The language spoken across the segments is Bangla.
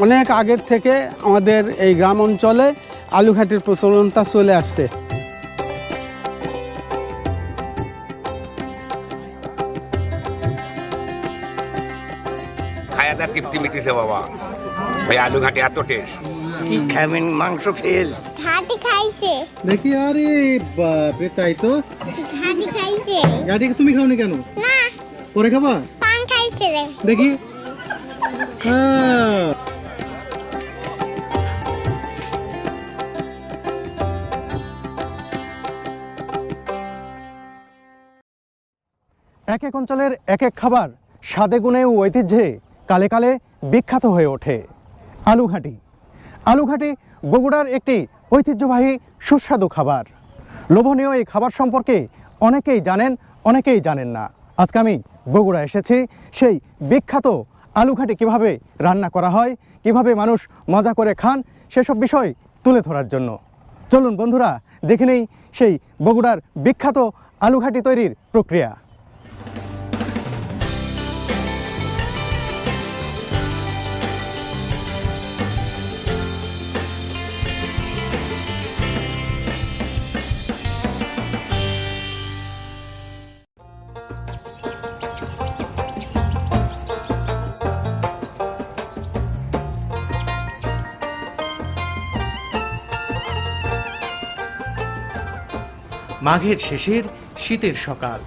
অনেক আগের থেকে আমাদের এই গ্রাম অঞ্চলে আলুঘাটির প্রচলনটা চলে আসছে। খায়াদার তৃপ্তি মিটিছে বাবা, এই আলুঘাটি এত টেস্ট। কি খাবেন? মাংস খেল। ঘাটি খাইছে। দেখি আরে বাপরে, তাই তো। ঘাটি খাইছে। ঘাটি তুমি খাওনি কেন? না, পরে খাবা? পান খাইছে। দেখি। এক এক অঞ্চলের এক এক খাবার স্বাদে গুণে ও ঐতিহ্যে কালে কালে বিখ্যাত হয়ে ওঠে। আলুঘাটি। আলুঘাটি বগুড়ার একটি ঐতিহ্যবাহী সুস্বাদু খাবার। লোভনীয় এই খাবার সম্পর্কে অনেকেই জানেন, অনেকেই জানেন না। আজকে আমি বগুড়া এসেছি সেই বিখ্যাত আলুঘাটি কিভাবে রান্না করা হয়, কিভাবে মানুষ মজা করে খান, সেসব বিষয় তুলে ধরার জন্য। চলুন বন্ধুরা, দেখে নেই সেই বগুড়ার বিখ্যাত আলুঘাটি তৈরির প্রক্রিয়া। মাঘের শেষের শীতের সকাল,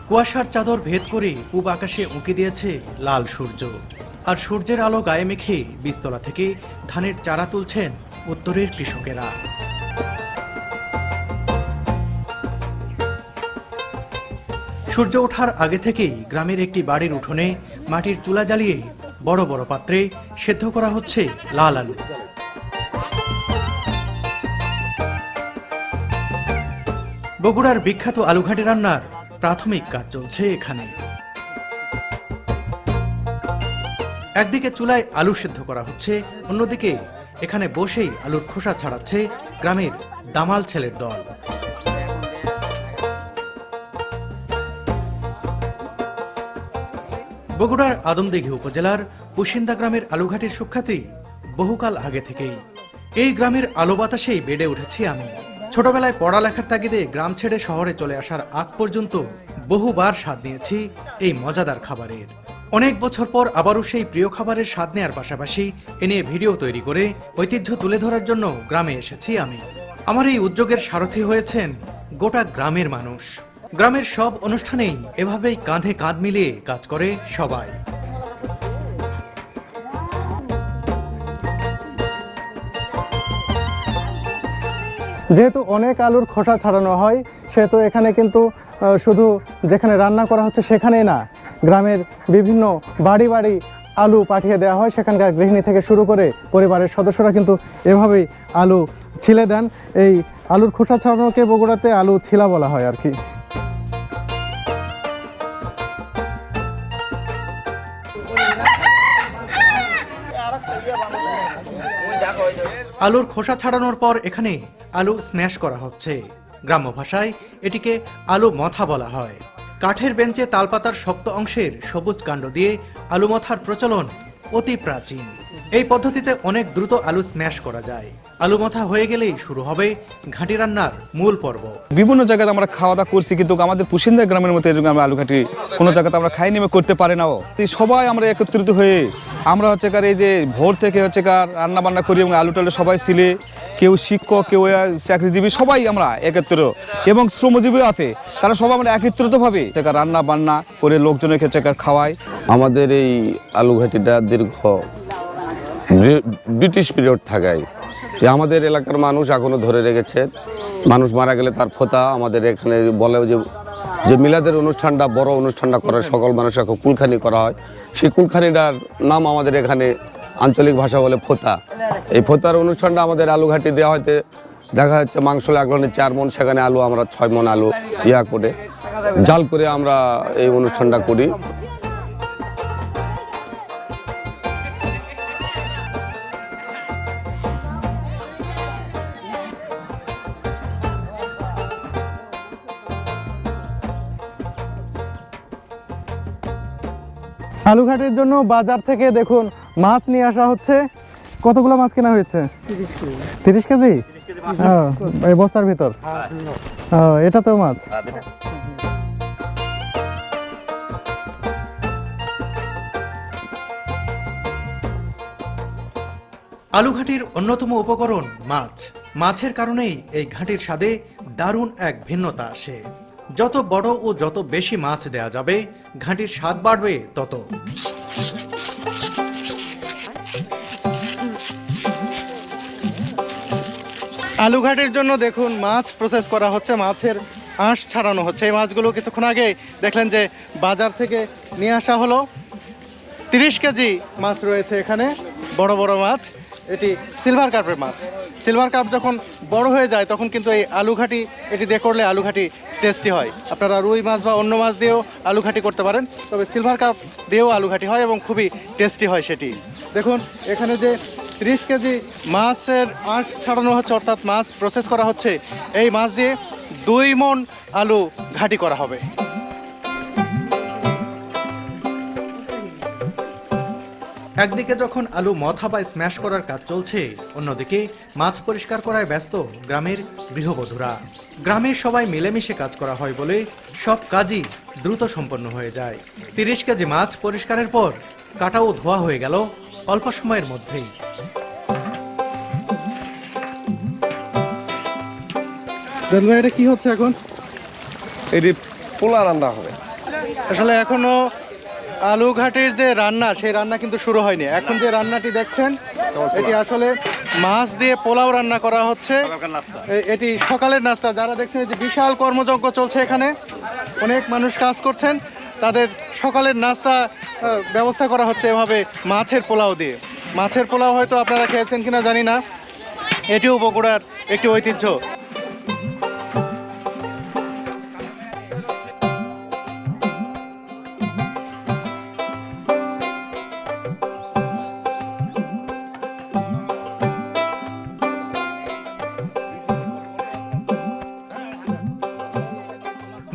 কুয়াশার চাদর ভেদ করে পূব আকাশে উঁকি দিয়েছে লাল সূর্য। আর সূর্যের আলো গায়ে মেখে বীজতলা থেকে ধানের চারা তুলছেন উত্তরের কৃষকেরা। সূর্য ওঠার আগে থেকেই গ্রামের একটি বাড়ির উঠোনে মাটির চুলা জ্বালিয়ে বড় বড় পাত্রে সেদ্ধ করা হচ্ছে লাল আলু। বগুড়ার বিখ্যাত আলুঘাটি রান্নার প্রাথমিক কাজ চলছে এখানে। একদিকে চুলায় আলু সেদ্ধ করা হচ্ছে, অন্যদিকে এখানে বসেই আলুর খোসা ছাড়াচ্ছে গ্রামের দামাল ছেলের দল। বগুড়ার আদমদিঘি উপজেলার পুশিন্দা গ্রামের আলুঘাটির সুখ্যাতি বহুকাল আগে থেকেই। এই গ্রামের আলো বাতাসেই বেড়ে উঠেছি আমি। ছোটবেলায় পড়ালেখার তাগিদে গ্রাম ছেড়ে শহরে চলে আসার আগ পর্যন্ত বহুবার স্বাদ নিয়েছি এই মজাদার খাবারের। অনেক বছর পর আবারও সেই প্রিয় খাবারের স্বাদ নেওয়ার পাশাপাশি এ নিয়ে ভিডিও তৈরি করে ঐতিহ্য তুলে ধরার জন্য গ্রামে এসেছি আমি। আমার এই উদ্যোগের সারথি হয়েছেন গোটা গ্রামের মানুষ। গ্রামের সব অনুষ্ঠানেই এভাবেই কাঁধে কাঁধ মিলিয়ে কাজ করে সবাই। যেহেতু অনেক আলুর খোসা ছাড়ানো হয়, সেহেতু এখানে কিন্তু শুধু যেখানে রান্না করা হচ্ছে সেখানেই না, গ্রামের বিভিন্ন বাড়ি বাড়ি আলু পাঠিয়ে দেওয়া হয়। সেখানকার গৃহিণী থেকে শুরু করে পরিবারের সদস্যরা কিন্তু এভাবেই আলু ছিলে দেন। এই আলুর খোসা ছাড়ানোকে বগুড়াতে আলু ছিলা বলা হয় আর কি। আলুর খোসা ছাড়ানোর পর এখানে আলু স্ম্যাশ করা হচ্ছে। গ্রাম্য ভাষায় এটিকে আলু মথা বলা হয়। কাঠের বেঞ্চে তালপাতার শক্ত অংশের সবুজ কাণ্ড দিয়ে আলু মথার প্রচলন অতি প্রাচীন। এই পদ্ধতিতে অনেক দ্রুত আলু স্ম্যাশ করা যায়। আলু মথা হয়ে গেলেই শুরু হবে ঘাঁটি রান্নার মূল পর্ব। বিভিন্ন জায়গায় আমরা খাওয়া দাওয়া করছি, কিন্তু আমাদের পুশিন্দা গ্রামের মতো এরকম আলু ঘাঁটি কোনো জায়গাতে আমরা খাই নেমে করতে পারি নাও। সবাই আমরা একত্রিত হয়ে আমরা হচ্ছে কার এই যে ভোর থেকে হচ্ছে কার রান্না বান্না করি এবং আলু টালু সবাই ছিলে, কেউ শিক্ষক, কেউ চাকরিজীবী, সবাই আমরা একত্রিত, এবং শ্রমজীবীও আছে, তারা সবাই আমরা একত্রিতভাবে রান্না বান্না করে লোকজনের ক্ষেত্রে খাওয়াই। আমাদের এই আলু ঘাটিটা দীর্ঘ ব্রিটিশ পিরিয়ড থাকায় যে আমাদের এলাকার মানুষ এখনো ধরে রেখেছে। মানুষ মারা গেলে তার ফোঁতা আমাদের এখানে বলে যে মিলাদের অনুষ্ঠানটা, বড় অনুষ্ঠানটা করে সকল মানুষ এখন কুলখানি করা হয়। সেই কুলখানিটার নাম আমাদের এখানে আঞ্চলিক ভাষা বলে ফোঁতা। এই ফোঁতার অনুষ্ঠানটা আমাদের আলুঘাটি দেওয়া হয়তে দেখা যাচ্ছে মাংস লাগলে 4 মণ, সেখানে আলু আমরা 6 মণ আলু করে জাল করে আমরা এই অনুষ্ঠানটা করি। আলুঘাটির জন্য বাজার থেকে দেখুন মাছ নিয়ে আসা হচ্ছে। কতগুলো মাছ কেনা হয়েছে? 30 কেজি। এই বস্তার ভিতর। এটা তো মাছ। আলুঘাটির অন্যতম উপকরণ মাছ। মাছের কারণেই এই ঘাটির স্বাদে দারুণ এক ভিন্নতা আসে। যত বড় ও যত বেশি মাছ দেয়া যাবে ঘাটির স্বাদ বাড়বে তত। আলুঘাটের জন্য দেখুন মাছ প্রসেস করা হচ্ছে, মাছের আঁশ ছাড়ানো হচ্ছে। এই মাছগুলো কিছুক্ষণ আগে দেখলেন যে বাজার থেকে নিয়ে আসা হলো। 30 কেজি মাছ রয়েছে এখানে, বড় বড় মাছ। এটি সিলভার কার্পের মাছ। সিলভার কার্প যখন বড় হয়ে যায় তখন কিন্তু এই আলুঘাটি এটি দিয়ে করলে আলুঘাটি টেস্টি হয়। আপনারা রুই মাছ বা অন্য মাছ দিয়েও আলুঘাটি করতে পারেন, তবে সিলভার কার্প দিয়েও আলুঘাটি হয় এবং খুবই টেস্টি হয় সেটি। দেখুন এখানে যে 30 কেজি মাছের আঁশ ছাড়ানো হচ্ছে, অর্থাৎ মাছ প্রসেস করা হচ্ছে। এই মাছ দিয়ে 2 মণ আলু ঘাটি করা হবে। একদিকে যখন আলু মথা বা স্ম্যাশ করার কাজ চলছে, অন্যদিকে মাছ পরিষ্কার করায় ব্যস্ত গ্রামের গৃহবধূরা। গ্রামের সবাই মিলেমিশে কাজ করা হয় বলে সব কাজই দ্রুত সম্পন্ন হয়ে যায়। 30 কেজি মাছ পরিষ্কারের পর কাটা ও ধোয়া হয়ে গেল অল্প সময়ের মধ্যেই। এটা কি হচ্ছে এখন? এটি পোলা রান্না হবে। আসলে এখনো আলুঘাটির যে রান্না, সেই রান্না কিন্তু শুরু হয়নি। এখন যে রান্নাটি দেখছেন এটি আসলে মাছ দিয়ে পোলাও রান্না করা হচ্ছে। এটি সকালের নাস্তা। যারা দেখছেন যে বিশাল কর্মযজ্ঞ চলছে এখানে, অনেক মানুষ কাজ করছেন, তাদের সকালের নাস্তা ব্যবস্থা করা হচ্ছে এভাবে মাছের পোলাও দিয়ে। মাছের পোলাও হয়তো আপনারা খেয়েছেন কিনা জানি না, এটিও বগুড়ার একটি ঐতিহ্য।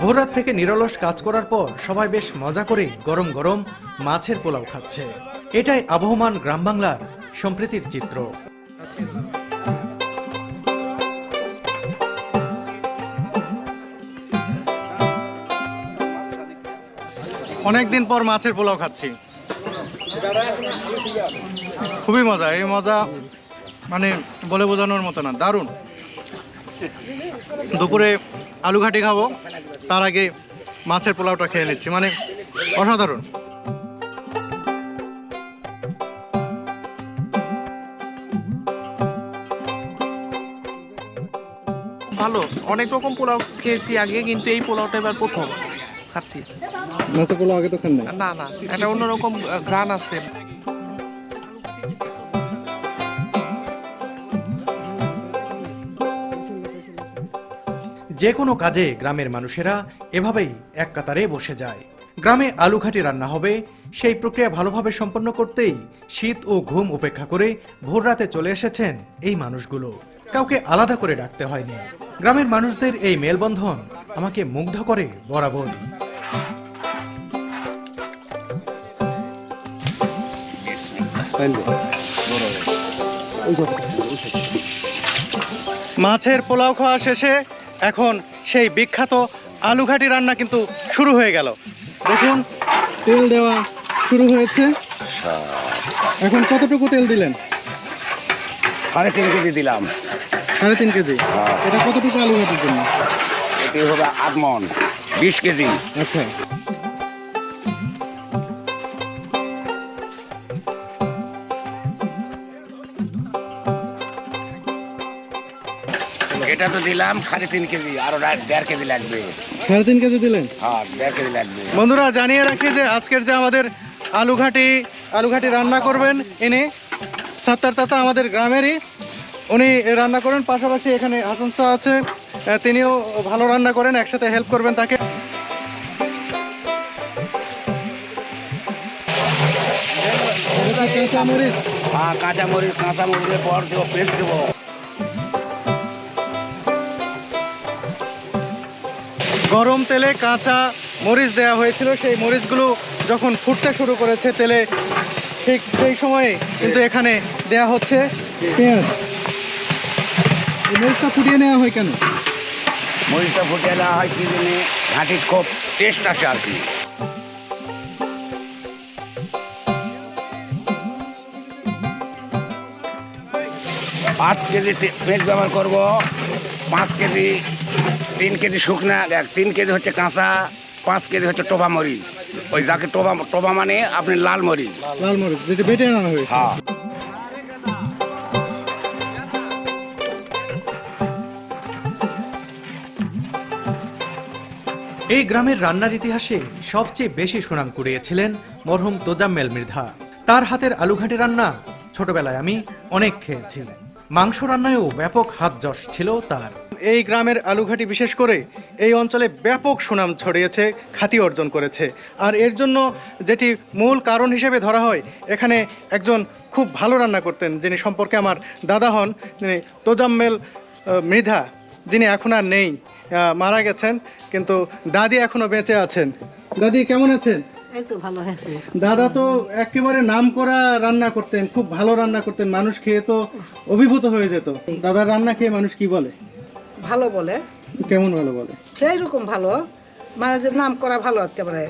ভোররাত থেকে নিরলস কাজ করার পর সবাই বেশ মজা করে গরম গরম মাছের পোলাও খাচ্ছে। এটাই আবহমান গ্রাম বাংলার সম্প্রীতির চিত্র। অনেকদিন পর মাছের পোলাও খাচ্ছি, খুবই মজা। এই মজা মানে বলে বোঝানোর মতো না, দারুণ। দুপুরে আলুঘাটি খাবো, তার আগে মাছের পোলাওটা খেয়ে নিচ্ছি, মানে অসাধারণ। ভালো, অনেক রকম পোলাও খেয়েছি আগে, কিন্তু এই পোলাওটা এবার প্রথম খাচ্ছি। মাছের পোলাও আগে তো খান না? না না, এটা অন্যরকম ঘ্রাণ আছে। যে কোনো কাজে গ্রামের মানুষেরা এভাবেই এক কাতারে বসে যায়। গ্রামে আলুঘাটি রান্না হবে, সেই প্রক্রিয়া ভালোভাবে সম্পন্ন করতেই শীত ও ঘুম উপেক্ষা করে ভোররাতে চলে এসেছেন এই মানুষগুলো। কাউকে আলাদা করে ডাকতে হয়নি। গ্রামের মানুষদের এই মেলবন্ধন আমাকে মুগ্ধ করে বরাবর। মাছের পোলাও খাওয়া শেষে এখন সেই বিখ্যাত আলুঘাটি রান্না কিন্তু শুরু হয়ে গেল। দেখুন তেল দেওয়া শুরু হয়েছে। এখন কতটুকু তেল দিলেন? 3.5 কেজি দিলাম। 3.5 কেজি। এটা কতটুকু আলুঘাটির জন্য? এটি হবে 8 মণ, 20 কেজি। আচ্ছা, এটা তো দিলাম 3.5 কেজি, আরো 1.5 কেজি লাগবে। 3.5 কেজি দিলেন? হ্যাঁ, 1.5 কেজি লাগবে। বন্ধুরা জানিয়ে রাখি যে আজকের যে আমাদের আলুঘাটি রান্না করবেন ইনি সাত্তার চাচা, আমাদের গ্রামেরই। উনি রান্না করেন, পাশাপাশি এখানে হাসান চা আছে, তিনিও ভালো রান্না করেন, একসাথে হেল্প করবেন তাকে। কাঁচামরিচ, হ্যাঁ, কাঁচামরিচের পর দেবো, পেস্ট দেবো। গরম তেলে কাঁচা মরিচ দেওয়া হয়েছিল, সেই মরিচগুলো যখন ফুটতে শুরু করেছে তেলে, ঠিক সেই সময়ে কিন্তু এখানে দেয়া হচ্ছে পেঁয়াজ। এই মরিচটা ফুটিয়ে নেওয়া হয় কেন? মরিচটা ফুটিয়ে দেওয়া হয় কি জন্য, ঘাটির খুব টেস্ট আসে আর কি। পাঁচ কেজি পেঁয়াজ ব্যবহার করবো, 5 কেজি, 3 কেজি শুকনা, 3 কেজি হচ্ছে কাঁচা, 5 কেজি হচ্ছে টোবা মরিচ। ওই যাকে টোবা মানে আপনি লাল মরিচ। লাল মরিচ যেটা বেটে নেওয়া হয়েছে। হ্যাঁ। এই গ্রামের রান্নার ইতিহাসে সবচেয়ে বেশি সুনাম কুড়িয়েছিলেন মরহুম তোজাম্মেল মৃধা। তার হাতের আলুঘাটি রান্না ছোটবেলায় আমি অনেক খেয়েছি। মাংস রান্নায়ও ব্যাপক হাত যশ ছিল তার। এই গ্রামের আলুঘাটি বিশেষ করে এই অঞ্চলে ব্যাপক সুনাম ছড়িয়েছে, খ্যাতি অর্জন করেছে। আর এর জন্য যেটি মূল কারণ হিসেবে ধরা হয়, এখানে একজন খুব ভালো রান্না করতেন, যিনি সম্পর্কে আমার দাদা হন, যিনি তোজাম্মেল মৃধা, যিনি এখন আর নেই, মারা গেছেন, কিন্তু দাদি এখনো বেঁচে আছেন। দাদি কেমন আছেন? ভালো হয়েছে। দাদা তো একেবারে নামকরা রান্না করতেন, খুব ভালো রান্না করতেন, মানুষ খেয়ে তো অভিভূত হয়ে যেত। দাদার রান্না খেয়ে মানুষ কি বলে? ভালো বলে। কেমন ভালো বলে? সেই রকম ভালো, মানে যে নাম করা ভালো একেবারে।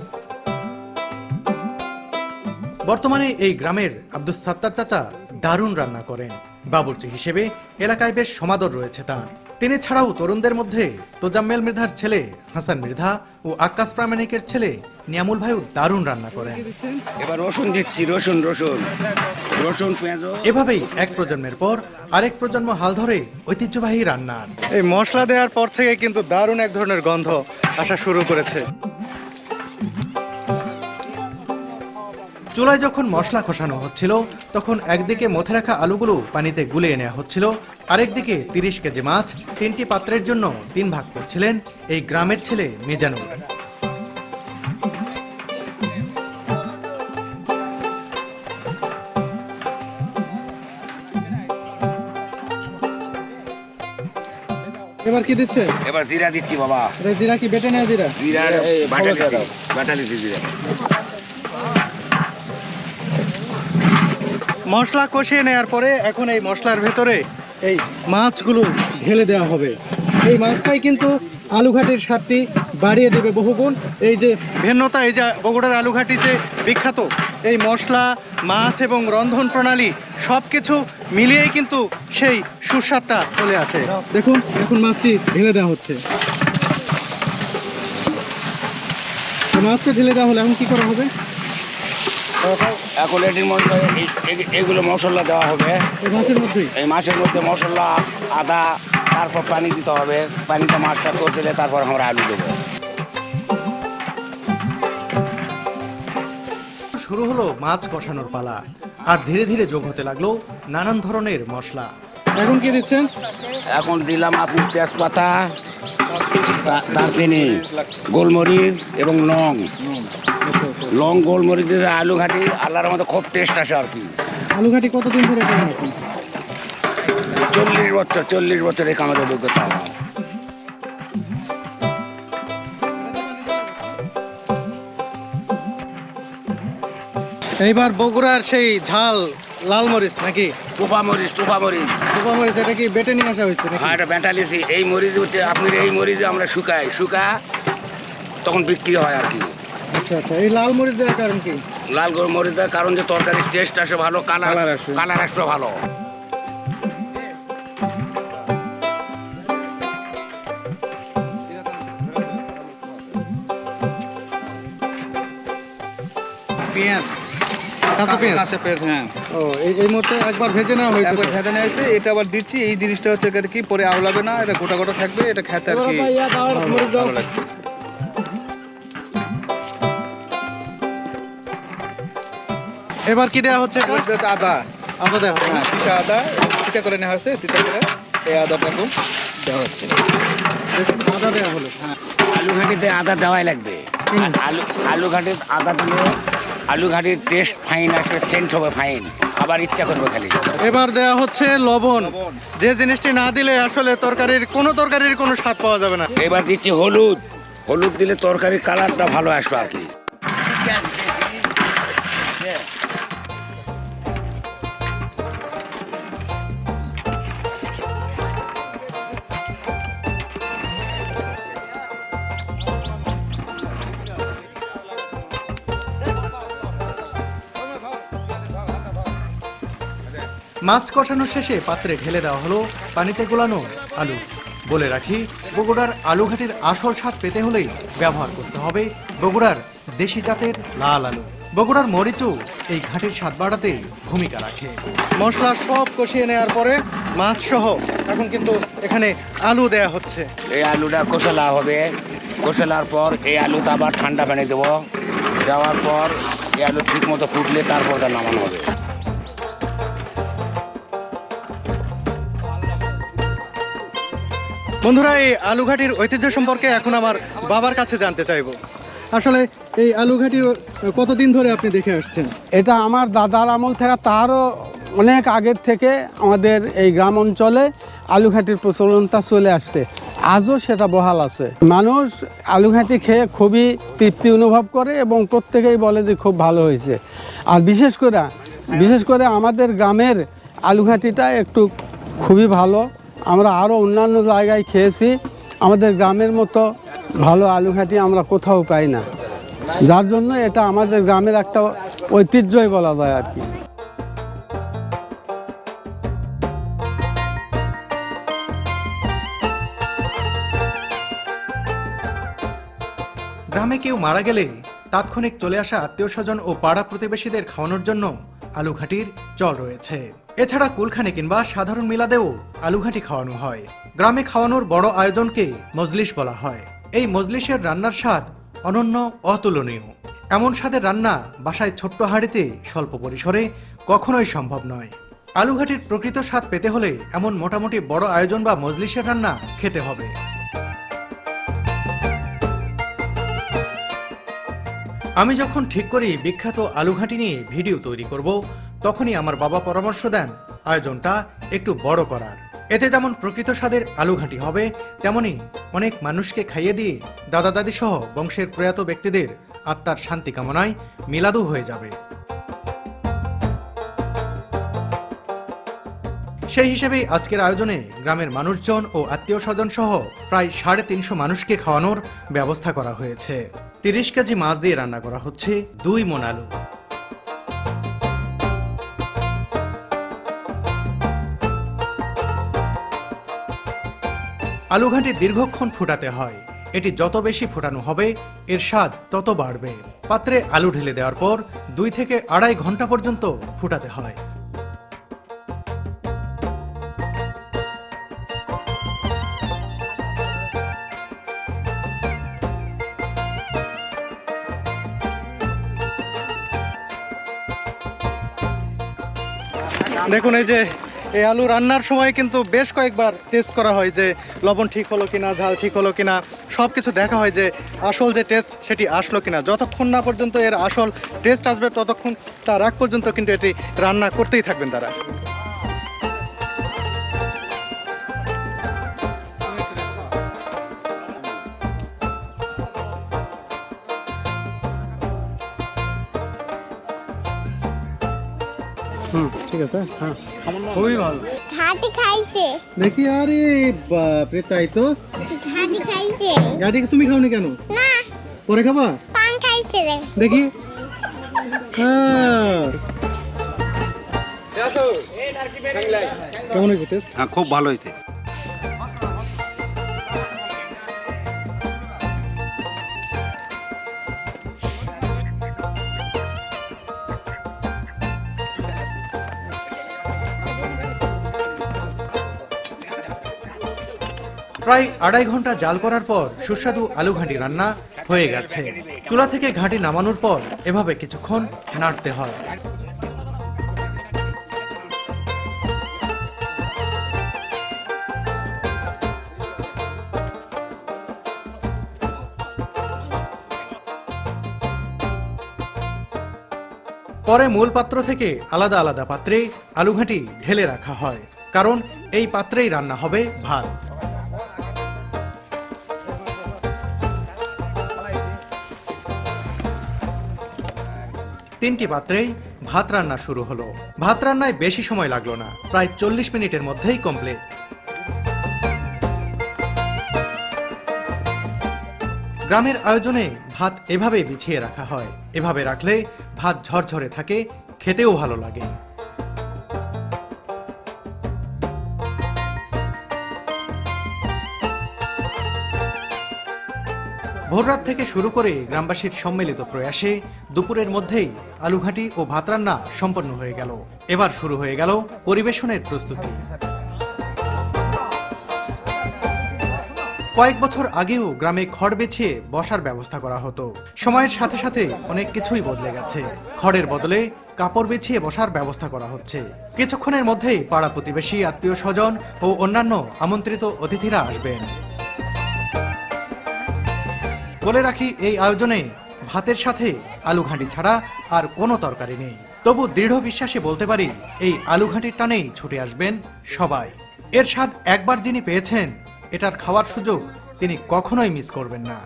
বর্তমানে এই গ্রামের আব্দুস সাত্তার চাচা দারুণ রান্না করেন। বাবুর্চি হিসেবে এলাকায় বেশ সমাদর রয়েছে তার। তিনি ছাড়াও তরুণদের মধ্যে তোজাম্মেল মৃধার ছেলে হাসান মৃধা ও আক্কাস প্রামাণিকের ছেলে নিয়ামুল ভাইও দারুণ রান্না করেন। এবার রসুন দিচ্ছি, রসুন রসুন রসুন পেঁয়াজ। এভাবেই এক প্রজন্মের পর আরেক প্রজন্ম হাল ধরে ঐতিহ্যবাহী রান্নার। এই মশলা দেওয়ার পর থেকে কিন্তু দারুণ এক ধরনের গন্ধ আসা শুরু করেছে। চুলায় যখন মশলা খসানো হচ্ছিল, তখন একদিকে মথে রাখা আলুগুলো পানিতে গুলিয়ে নেওয়া হচ্ছিল, আরেকদিকে 30 কেজি মাছ 3টি পাত্রের জন্য 3 ভাগ করছিলেন এই গ্রামের ছেলে মিজানুর। এবার কি দিচ্ছে? এবার জিরা দিচ্ছি বাবা। জিরা কি বেটে নেওয়া জিরা? জিরা বাটা দিচ্ছি জিরা। মশলা কষিয়ে নেওয়ার পরে এখন এই মশলার ভেতরে এই মাছগুলো ঢেলে দেওয়া হবে। এই মাছটাই কিন্তু আলুঘাটির স্বাদটি বাড়িয়ে দেবে বহুগুণ। এই যে ভিন্নতা, এই যে বগুড়ার আলুঘাটি যে বিখ্যাত, এই মশলা, মাছ এবং রন্ধন প্রণালী সব কিছু মিলিয়েই কিন্তু সেই সুস্বাদটা চলে আসে। দেখুন এখন মাছটি ঢেলে দেওয়া হচ্ছে। মাছটা ঢেলে দেওয়া হলে এখন কি করা হবে? এখন এটির মধ্যে এগুলো মশলা দেওয়া হবে। এই মাছের মধ্যেই এই মাছের মধ্যে মশলা, আদা, তারপর পানি দিতে হবে। পানিতে মাছটা করে দিলে তারপর আমরা আলু দেবো। শুরু হলো মাছ কষানোর পালা, আর ধীরে ধীরে যোগ হতে লাগলো নানান ধরনের মশলা। এখন কি দিচ্ছেন? এখন দিলাম আপনি তেজপাতা, দারচিনি, গোলমরিচ এবং লং। লং গোলমরিচ দিয়ে আলু ঘাটি আল্লাহর মধ্যে খুব টেস্ট আসে আর কি। আলুঘাটি কতদিন ধরে করেন আপনি? 40 বছর এই কামাদের অভিজ্ঞতা আমার। এইবার বগুড়ার সেই ঝাল লাল মরিচ নাকি টোপা মরিচ। টোপা মরিচ, এটা কি বেটে নিয়ে আসা হয়েছে নাকি? হ্যাঁ, এটা ব্যাটালিসি। এই মরিচ হচ্ছে আপনি, এই মরিচ আমরা শুকা তখন বিক্রি হয় আর কি। আচ্ছা আচ্ছা, এই লাল মরিচ দেওয়ার কারণ কি? লাল মরিচ দেওয়ার কারণ যে তরকারির টেস্ট আসে ভালো, কালার আসবে ভালো। পেঁয়াজ, কাঁচা পেঁয়াজ? কাঁচা পেঁয়াজ, হ্যাঁ। ও এই মুহূর্তে একবার ভেজে নেওয়া হয়েছে। একবার ভেজে নিয়েছে, এটা আবার দিচ্ছি। এই জিনিসটা হচ্ছে কি পরে আওলাবে না, এটা গোটা গোটা থাকবে, এটা খেতে আর কি ভালো লাগবে। এবার কি দেওয়া হচ্ছে? এবার দিতে আদা, আদা দেওয়া হবে। হ্যাঁ, পিসা আদা চিটা করে নেওয়া হয়েছে, চিটা করে এই আদাটা একদম দেওয়া হচ্ছে। দেখুন আদা দেওয়া হলো। হ্যাঁ, আলু ঘাটিতে আদা দেওয়াই লাগবে। আলু ঘাটির আদা দিলে আলু ঘাটির টেস্ট ফাইন আসবে, সেন্ট হবে ফাইন, আবার ইচ্ছা করবে খালি। এবার দেওয়া হচ্ছে লবণ, যে জিনিসটি না দিলে আসলে কোনো তরকারির কোনো স্বাদ পাওয়া যাবে না। এবার দিচ্ছি হলুদ। হলুদ দিলে তরকারির কালারটা ভালো আসবে আর কি। মাছ কষানোর শেষে পাত্রে ঢেলে দেওয়া হলো পানিতে গোলানো আলু। বলে রাখি, বগুড়ার আলুঘাটির আসল স্বাদ পেতে হলেই ব্যবহার করতে হবে বগুড়ার দেশি জাতের লাল আলু। বগুড়ার মরিচও এই ঘাটির স্বাদ বাড়াতে ভূমিকা রাখে। মশলা সব কষিয়ে নেওয়ার পরে মাছ সহ এখন কিন্তু এখানে আলু দেয়া হচ্ছে। এই আলুটা কষালা হবে, কষালার পর এই আলুটা আবার ঠান্ডা পানি দেবো, দেওয়ার পর এই আলু ঠিক মতো ফুটলে তারপর ওটা নামানো হবে। বন্ধুরা, এই আলুঘাটির ঐতিহ্য সম্পর্কে এখন আমার বাবার কাছে জানতে চাইবো। আসলে এই আলুঘাটি কতদিন ধরে আপনি দেখে আসছেন? এটা আমার দাদার আমল থেকে, তারও অনেক আগের থেকে আমাদের এই গ্রাম অঞ্চলে আলুঘাটির প্রচলনটা চলে আসছে, আজও সেটা বহাল আছে। মানুষ আলুঘাটি খেয়ে খুবই তৃপ্তি অনুভব করে এবং প্রত্যেকেই বলে যে খুব ভালো হয়েছে। আর বিশেষ করে আমাদের গ্রামের আলুঘাটিটা একটু খুবই ভালো। আমরা আরও অন্যান্য জায়গায় খেয়েছি, আমাদের গ্রামের মতো ভালো আলুঘাটি আমরা কোথাও পাই না, যার জন্য এটা আমাদের গ্রামের একটা ঐতিহ্যই বলা যায় আর কি। গ্রামে কেউ মারা গেলে তাৎক্ষণিক চলে আসা আত্মীয় স্বজন ও পাড়া প্রতিবেশীদের খাওয়ানোর জন্য আলুঘাটির চল রয়েছে। এছাড়া কুলখানি কিংবা সাধারণ মিলাদেও আলুঘাটি খাওয়ানো হয়। গ্রামে খাওয়ানোর বড় আয়োজনকে মজলিস বলা হয়। এই মজলিসের রান্নার স্বাদ অনন্য, অতুলনীয়। এমন স্বাদের রান্না বাসায় ছোট্ট হাঁড়িতে স্বল্প পরিসরে কখনোই সম্ভব নয়। আলুঘাটির প্রকৃত স্বাদ পেতে হলে এমন মোটামুটি বড় আয়োজন বা মজলিসের রান্না খেতে হবে। আমি যখন ঠিক করি বিখ্যাত আলুঘাটি নিয়ে ভিডিও তৈরি করব, তখনই আমার বাবা পরামর্শ দেন আয়োজনটা একটু বড় করার। এতে যেমন প্রকৃত স্বাদের আলুঘাটি হবে, তেমনি অনেক মানুষকে খাইয়ে দিয়ে দাদা দাদি সহ বংশের প্রয়াত ব্যক্তিদের আত্মার শান্তি কামনায় মিলাদও হয়ে যাবে। সেই হিসেবেই আজকের আয়োজনে গ্রামের মানুষজন ও আত্মীয় স্বজন সহ প্রায় 350 মানুষকে খাওয়ানোর ব্যবস্থা করা হয়েছে। 30 কেজি মাছ দিয়ে রান্না করা হচ্ছে 2 মণ আলু। আলুঘাটি দীর্ঘক্ষণ ফুটাতে হয়। এটি যত বেশি ফোটানো হবে এর স্বাদ তত বাড়বে। পাত্রে আলু ঢেলে দেওয়ার পর 2 থেকে 2.5 ঘন্টা পর্যন্ত ফুটাতে হয়। দেখুন, এই যে এই আলু রান্নার সময় কিন্তু বেশ কয়েকবার টেস্ট করা হয় যে লবণ ঠিক হলো কিনা, ঝাল ঠিক হলো কিনা, সব কিছু দেখা হয় যে আসল যে টেস্ট সেটি আসলো কিনা। যতক্ষণ না পর্যন্ত এর আসল টেস্ট আসবে ততক্ষণ তার আগ পর্যন্ত কিন্তু এটি রান্না করতেই থাকবেন তারা। ঠিক আছে, হ্যাঁ, খুবই ভালো। ঘাটি খাইছে, দেখি, আরে বাপরে, তাই তো। ঘাটি খাইছে গাড়ি তুমি খাওনি কেন? না, পরে খাবা? পান খাইছে রে। দেখি, কেমন হয়েছে টেস্ট? হ্যাঁ, খুব ভালো হয়েছে। প্রায় 2.5 ঘন্টা জাল করার পর সুস্বাদু আলুঘাটি রান্না হয়ে গেছে। চুলা থেকে ঘাটি নামানোর পর এভাবে কিছুক্ষণ নাড়তে হয়। পরে মূল পাত্র থেকে আলাদা আলাদা পাত্রে আলুঘাটি ঢেলে রাখা হয়, কারণ এই পাত্রেই রান্না হবে ভাত। তিনটি পাত্রেই ভাত রান্না শুরু হলো। ভাত রান্নায় বেশি সময় লাগলো না, প্রায় 40 মিনিটের মধ্যেই কমপ্লিট। গ্রামের আয়োজনে ভাত এভাবে বিছিয়ে রাখা হয়। এভাবে রাখলে ভাত ঝরঝরে থাকে, খেতেও ভালো লাগে। ভোররাত থেকে শুরু করে গ্রামবাসীর সম্মিলিত প্রয়াসে দুপুরের মধ্যেই আলুঘাটি ও ভাত রান্না সম্পন্ন হয়ে গেল। এবার শুরু হয়ে গেল পরিবেশনের প্রস্তুতি। কয়েক বছর আগেও গ্রামে খড় বেছিয়ে বসার ব্যবস্থা করা হতো। সময়ের সাথে সাথে অনেক কিছুই বদলে গেছে। খড়ের বদলে কাপড় বেছিয়ে বসার ব্যবস্থা করা হচ্ছে। কিছুক্ষণের মধ্যেই পাড়া প্রতিবেশী, আত্মীয় স্বজন ও অন্যান্য আমন্ত্রিত অতিথিরা আসবেন। বলে রাখি, এই আয়োজনে ভাতের সাথে আলুঘাঁটি ছাড়া আর কোনো তরকারি নেই। তবু দৃঢ় বিশ্বাসে বলতে পারি, এই আলুঘাঁটির টানেই ছুটে আসবেন সবাই। এর স্বাদ একবার যিনি পেয়েছেন, এটার খাওয়ার সুযোগ তিনি কখনোই মিস করবেন না।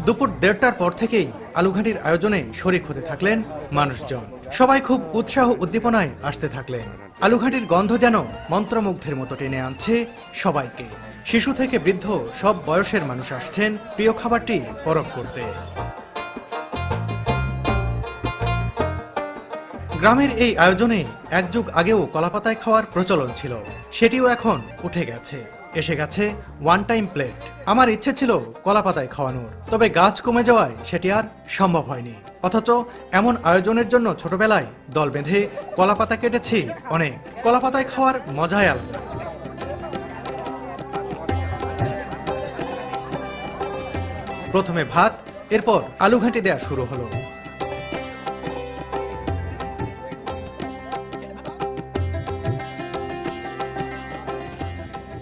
দুপুর 1:30টার পর থেকেই আলুঘাঁটির আয়োজনে শরিক হতে থাকলেন মানুষজন। সবাই খুব উৎসাহ উদ্দীপনায় আসতে থাকলেন। আলুঘাঁটির গন্ধ যেন মন্ত্রমুগ্ধের মতো টেনে আনছে সবাইকে। শিশু থেকে বৃদ্ধ সব বয়সের মানুষ আসছেন প্রিয় খাবারটি পরখ করতে। গ্রামের এই আয়োজনে এক যুগ আগেও কলাপাতায় খাওয়ার প্রচলন ছিল, সেটিও এখন উঠে গেছে। এসে গেছে ওয়ান টাইম প্লেট। আমার ইচ্ছে ছিল কলাপাতায় খাওয়ানোর, তবে গাছ কমে যাওয়ায় সেটি আর সম্ভব হয়নি। অথচ এমন আয়োজনের জন্য ছোটবেলায় দল বেঁধে কলাপাতা কেটেছি অনেক। কলাপাতায় খাওয়ার মজাই আলাদা। প্রথমে ভাত, এরপর আলুঘাঁটি দেয়া শুরু হলো।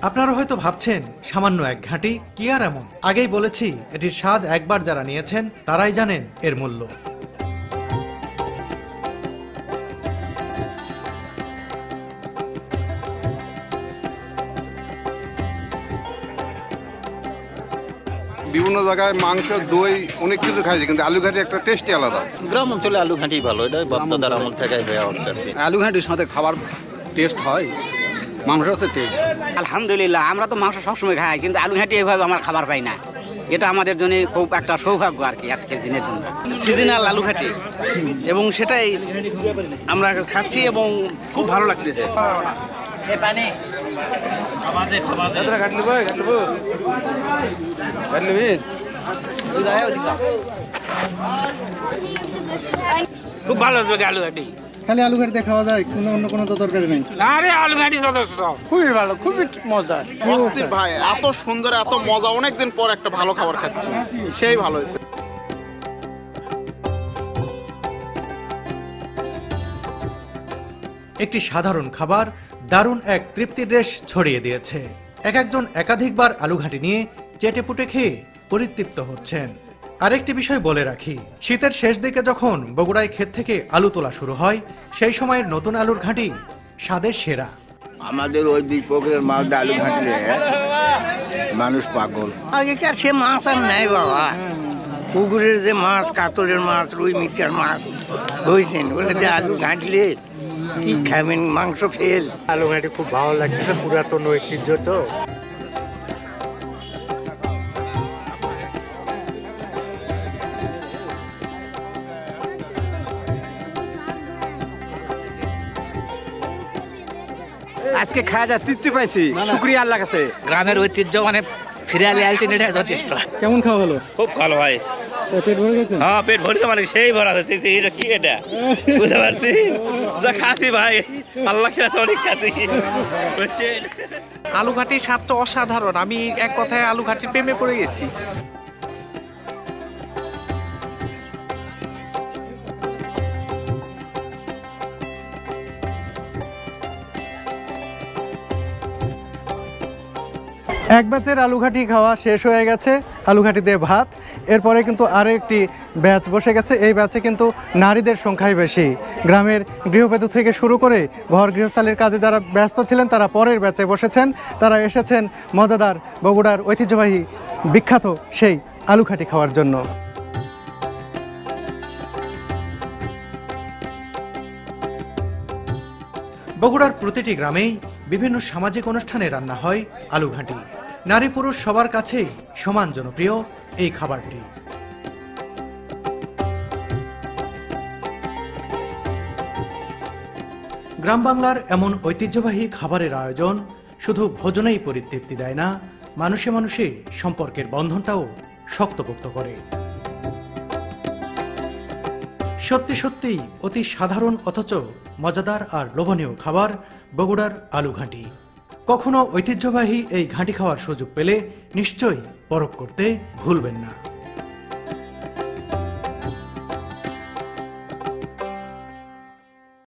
আপনারা হয়তো ভাবছেন, সামান্য এক ঘাঁটি কি আর এমন? আগেই বলেছি, এটির স্বাদ একবার যারা নিয়েছেন তারাই জানেন এর মূল্য। বিভিন্ন জায়গায় মাংস, দই, অনেক কিছু খাইছে, কিন্তু আলুঘাটি একটা টেস্টই আলাদা। গ্রাম অঞ্চলে আলুঘাটি ভালো, এটা বাপদাদার আমল থেকে হয়ে আসছে। আলুঘাটির সাথে খাবার টেস্ট হয়, মাংস আছে টেস্ট। আলহামদুলিল্লাহ, আমরা তো মাংস সবসময় খাই, কিন্তু আলুঘাটি এভাবে আমার খাবার পাই না। এটা আমাদের জন্য খুব একটা সৌভাগ্য আর কি, আজকের দিনের জন্য। সিজনাল আলুঘাটি, এবং সেটাই আমরা খাচ্ছি এবং খুব ভালো লাগতেছে। খুব ভালো আলুঘাটি। খালি আলুঘাটি দিয়ে খাওয়া যায়, অন্য কোনো তো তরকারি নেই? আরে আলুঘাটি যথেষ্ট, খুবই ভালো, খুবই মজা। ভাই এত সুন্দর, এত মজা, অনেকদিন পর একটা ভালো খাবার খাচ্ছি, সেই ভালো হয়েছে। একটি সাধারণ খাবার দারুণ এক তৃপ্তির রেশ ছড়িয়ে দিয়েছে। একজন একাধিকবার আলুঘাঁটি নিয়ে চেটেপুটে খেয়ে পরিতৃপ্ত হচ্ছেন। আরেকটি বিষয় বলে রাখি, শীতের শেষ দিকে যখন বগুড়ায় ক্ষেত থেকে আলু তোলা শুরু হয়, সেই সময়ের নতুন আলুর ঘাঁটি স্বাদের সেরা। আমাদের ওই দুই পুকুরের মাছ আলু ঘাঁটলে মানুষ পাগল। আগেকার সে মাছ আর নাই বাবা। পুকুরের যে মাছ, কাতলের মাছ, রুই মির্কার মাছ হয়েছেন, বলে যে আলু ঘাঁটলে কি খাবেন, মাংস ফেল। আলু ঘাঁটি খুব ভালো লাগছে, পুরাতন ঐতিহ্য তো। আজকে খাওয়া যা তৃপ্তি পাইছি, শুকরিয়া আল্লাহ কাছে। গ্রামের ঐতিহ্য মানে ফিরে আলছেন, এটা যথেষ্ট। কেমন খাওয়া হলো? খুব ভালো ভাই। পেট ভরে গেছে? হ্যাঁ, পেট ভরে মানে সেই ভরা যাচ্ছে। এটা কি, এটা বুঝতে পারছি, যা খাচ্ছি ভাই, আল্লাহ খেলা তো অনেক খাচ্ছি। আলুঘাটির স্বাদটা অসাধারণ। আমি এক কথায় আলুঘাটির প্রেমে পড়ে গেছি। এক ব্যাচের আলুঘাটি খাওয়া শেষ হয়ে গেছে, আলুঘাটি দিয়ে ভাত। এরপরে কিন্তু আরও একটি ব্যাচ বসে গেছে। এই ব্যাচে কিন্তু নারীদের সংখ্যাই বেশি। গ্রামের গৃহবধূ থেকে শুরু করে ঘর গৃহস্থালির কাজে যারা ব্যস্ত ছিলেন, তারা পরের ব্যাচে বসেছেন। তারা এসেছেন মজাদার বগুড়ার ঐতিহ্যবাহী বিখ্যাত সেই আলুঘাটি খাওয়ার জন্য। বগুড়ার প্রতিটি গ্রামেই বিভিন্ন সামাজিক অনুষ্ঠানে রান্না হয় আলুঘাঁটি। নারী পুরুষ সবার কাছেই সমান জনপ্রিয় এই খাবারটি। গ্রাম বাংলার এমন ঐতিহ্যবাহী খাবারের আয়োজন শুধু ভোজনেই পরিতৃপ্তি দেয় না, মানুষে মানুষে সম্পর্কের বন্ধনটাও শক্তপোক্ত করে। সত্যি সত্যিই অতি সাধারণ অথচ মজাদার আর লোভনীয় খাবার বগুড়ার আলু ঘাঁটি। কখনো ঐতিহ্যবাহী এই ঘাঁটি খাওয়ার সুযোগ পেলে নিশ্চয়ই পরখ করতে ভুলবেন না।